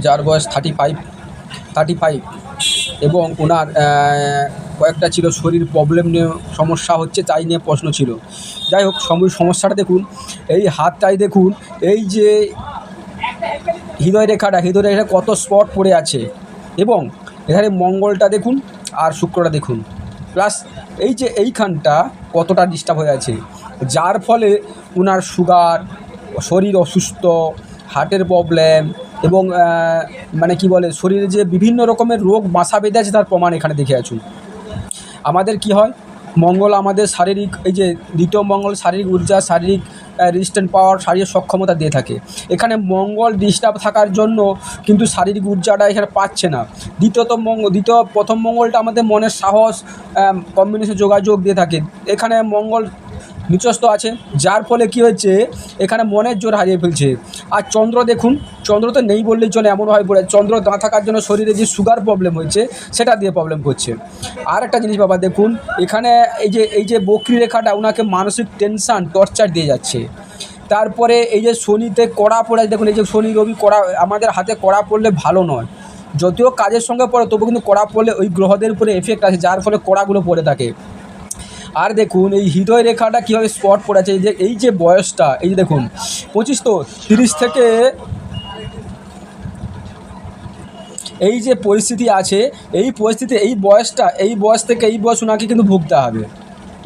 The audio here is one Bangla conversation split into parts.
যার বয়স 35 এবং ওনার কয়েকটা ছিল শরীর প্রবলেম নিয়ে সমস্যা হচ্ছে, তাই নিয়ে প্রশ্ন ছিল। যাই হোক, সমস্যাটা দেখুন, এই হাতটাই দেখুন, এই যে হৃদয় রেখাটা কত স্পট পড়ে আছে, এবং এখানে মঙ্গলটা দেখুন আর শুক্রটা দেখুন, প্লাস এই যে এইখানটা কতটা ডিস্টার্ব হয়ে আছে, যার ফলে ওনার সুগার, শরীর অসুস্থ, হার্টের প্রবলেম, এবং মানে কি বলে, শরীরে যে বিভিন্ন রকমের রোগ বাসা বেঁধে আছে তার প্রমাণ এখানে দেখে আছুন। আমাদের কি হয়, মঙ্গল আমাদের শারীরিক, এই যে দ্বিতীয় মঙ্গল শারীরিক ঊর্জা, শারীরিক রেজিস্ট্যান্ট পাওয়ার, শারীরিক সক্ষমতা দিয়ে থাকে। এখানে মঙ্গল ডিস্টার্ব থাকার জন্য কিন্তু শারীরিক ঊর্জাটা এখানে পাচ্ছে না। প্রথম মঙ্গলটা আমাদের মনের সাহস, কম্বিনেশন, যোগাযোগ দিয়ে থাকে। এখানে মঙ্গল নিচস্থ আছে, যার ফলে কী হচ্ছে, এখানে মনের জোর হারিয়ে ফেলছে। আর চন্দ্র দেখুন, চন্দ্র তো নেই বললেই চলে, এমনভাবে পড়ে। চন্দ্র না থাকার জন্য শরীরে যে সুগার প্রবলেম হচ্ছে সেটা দিয়ে প্রবলেম করছে। আর একটা জিনিস বাবা দেখুন, এখানে এই যে বক্রী রেখাটা ওনাকে মানসিক টেনশান, টর্চার দিয়ে যাচ্ছে। তারপরে এই যে শনিতে কড়া পড়ে, দেখুন এই যে শনি রবি কড়া, আমাদের হাতে কড়া পড়লে ভালো নয়, যদিও কাজের সঙ্গে পড়ে তবু কিন্তু কড়া পড়লে ওই গ্রহদের উপরে এফেক্ট আছে, যার ফলে কড়াগুলো পড়ে থাকে। আর দেখুন এই হৃদয় রেখাটা কীভাবে স্পট পড়েছে, এই যে বয়সটা, এই যে দেখুন 25 তো 30 থেকে এই যে পরিস্থিতি আছে, এই পরিস্থিতি, এই বয়স থেকে এই বয়স ওনাকে কিন্তু ভুগতে হবে।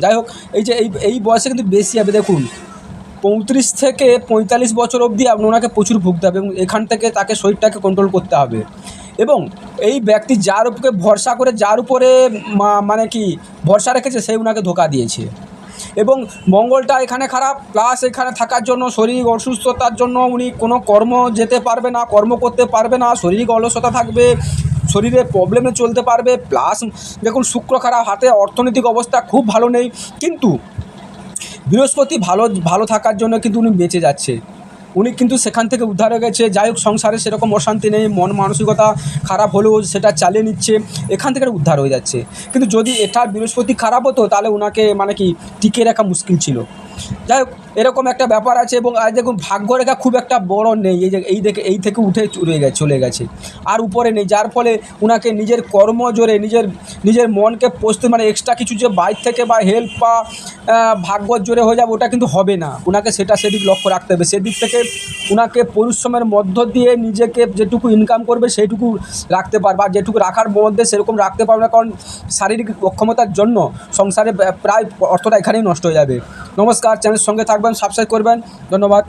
যাই হোক, এই বয়সে কিন্তু বেশি হবে। দেখুন 35 থেকে 45 বছর অবধি ওনাকে প্রচুর ভুগতে হবে, এবং এখান থেকে তাকে শরীরটাকে কন্ট্রোল করতে হবে। এবং এই ব্যক্তি যার উপরে ভরসা করে, যার উপরে মানে কি ভরসা রেখেছে, সেই ওনাকে ধোঁকা দিয়েছে। এবং মঙ্গলটা এখানে খারাপ, প্লাস এখানে থাকার জন্য শরীরিক অসুস্থতার জন্য উনি কোনো কর্ম যেতে পারবে না, কর্ম করতে পারবে না, শারীরিক অলসতা থাকবে, শরীরে প্রবলেমে চলতে পারবে। প্লাস দেখুন শুক্র খারাপ, হাতে অর্থনৈতিক অবস্থা খুব ভালো নেই, কিন্তু বৃহস্পতি ভালো থাকার জন্য কিন্তু উনি বেঁচে যাচ্ছে, উনি কিন্তু সেখান থেকে উদ্ধার হয়ে গেছে। যাই হোক, সংসারে সেরকম অশান্তি নেই, মন মানসিকতা খারাপ হলেও সেটা চালিয়ে নিচ্ছে, এখান থেকে উদ্ধার হয়ে যাচ্ছে। কিন্তু যদি এটা বৃহস্পতি খারাপ হতো তাহলে ওনাকে মানে কি টিকে রাখা মুশকিল ছিল। যাই হোক, এরকম একটা ব্যাপার আছে। এবং আজ দেখুন ভাগ্যরেখা খুব একটা বড় নেই, এই থেকে উঠে চলে গেছে, আর উপরে নেই, যার ফলে ওনাকে নিজের কর্ম জোরে, নিজের মনকে পোষতে, মানে এক্সট্রা কিছু যে বাইরে থেকে বা হেল্প বা ভাগ্যর জোরে হয়ে যাবে, ওটা কিন্তু হবে না। ওনাকে সেদিক লক্ষ্য রাখতে হবে। সেদিক থেকে ওনাকে পরিশ্রমের মধ্য দিয়ে নিজেকে যেটুকু ইনকাম করবে সেইটুকু রাখতে পারবে, আর যেটুকু রাখার মধ্যে সেরকম রাখতে পারবে না, কারণ শারীরিক অক্ষমতার জন্য সংসারে প্রায় অর্থটা এখানেই নষ্ট হয়ে যাবে। নমস্কার, চ্যানেলের সঙ্গে থাকবেন, সাবস্ক্রাইব করবেন, ধন্যবাদ।